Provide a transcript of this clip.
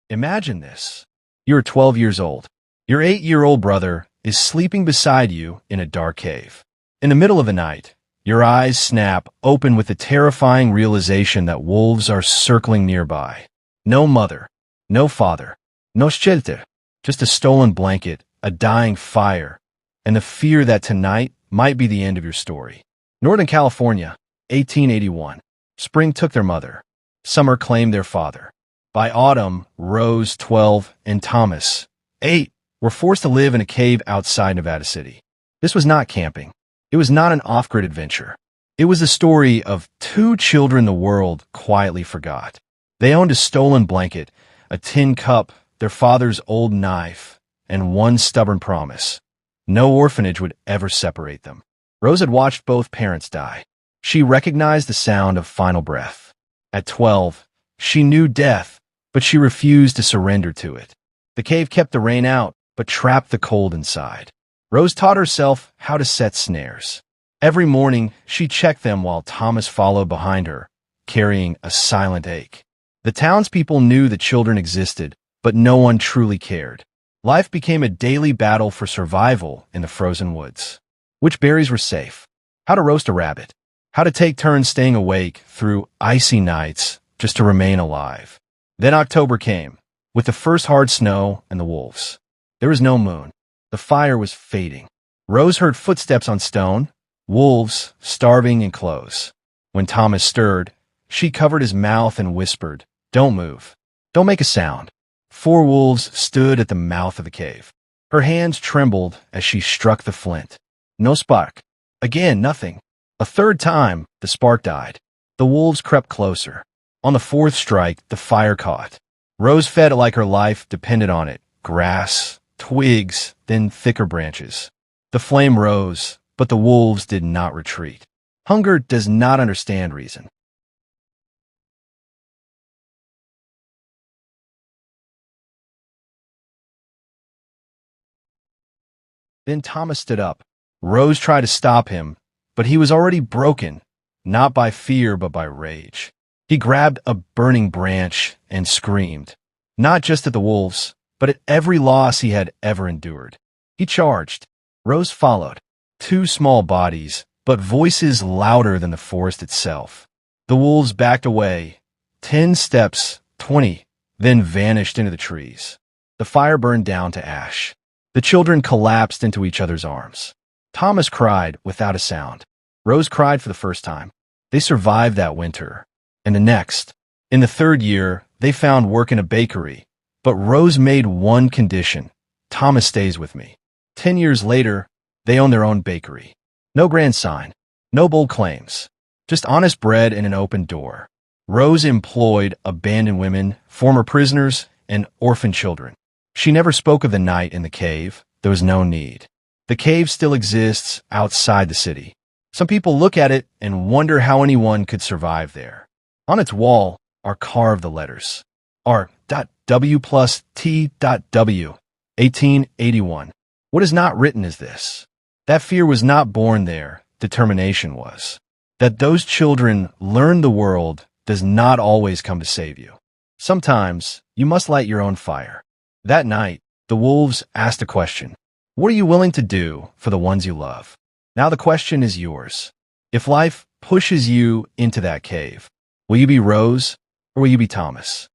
Imagine this. You're 12 years old. Your 8-year-old brother is sleeping beside you in a dark cave. In the middle of the night, your eyes snap open with the terrifying realization that wolves are circling nearby. No mother, no father, no shelter, just a stolen blanket, a dying fire, and the fear that tonight might be the end of your story. Northern California, 1881. Spring took their mother. Summer claimed their father. By autumn, Rose, 12, and Thomas, 8, were forced to live in a cave outside Nevada City. This was not camping. It was not an off-grid adventure. It was the story of two children the world quietly forgot. They owned a stolen blanket, a tin cup, their father's old knife, and one stubborn promise. No orphanage would ever separate them. Rose had watched both parents die. She recognized the sound of final breath. At 12, she knew death, but she refused to surrender to it. The cave kept the rain out, but trapped the cold inside. Rose taught herself how to set snares. Every morning, she checked them while Thomas followed behind her, carrying a silent ache. The townspeople knew the children existed, but no one truly cared. Life became a daily battle for survival in the frozen woods. Which berries were safe? How to roast a rabbit? How to take turns staying awake through icy nights just to remain alive? Then October came, with the first hard snow and the wolves. There was no moon. The fire was fading. Rose heard footsteps on stone, wolves starving and close. When Thomas stirred, she covered his mouth and whispered, "Don't move. Don't make a sound." 4 wolves stood at the mouth of the cave. Her hands trembled as she struck the flint. No spark. Again, nothing. A third time, the spark died. The wolves crept closer. On the 4th strike, the fire caught. Rose fed it like her life depended on it. Grass, twigs, then thicker branches. The flame rose, but the wolves did not retreat. Hunger does not understand reason. Then Thomas stood up. Rose tried to stop him, but he was already broken, not by fear but by rage. He grabbed a burning branch and screamed, not just at the wolves, but at every loss he had ever endured. He charged. Rose followed. 2 small bodies, but voices louder than the forest itself. The wolves backed away, 10 steps, 20, then vanished into the trees. The fire burned down to ash. The children collapsed into each other's arms. Thomas cried without a sound. Rose cried for the first time. They survived that winter. And the next. In the 3rd year, they found work in a bakery. But Rose made one condition. Thomas stays with me. 10 years later, they own their own bakery. No grand sign. No bold claims. Just honest bread and an open door. Rose employed abandoned women, former prisoners, and orphan children. She never spoke of the night in the cave. There was no need. The cave still exists outside the city. Some people look at it and wonder how anyone could survive there. On its wall are carved the letters R.W plus T.W, 1881. What is not written is this: that fear was not born there, determination was. That those children learn the world does not always come to save you. Sometimes you must light your own fire. That night, the wolves asked a question. What are you willing to do for the ones you love? Now the question is yours. If life pushes you into that cave, will you be Rose or will you be Thomas?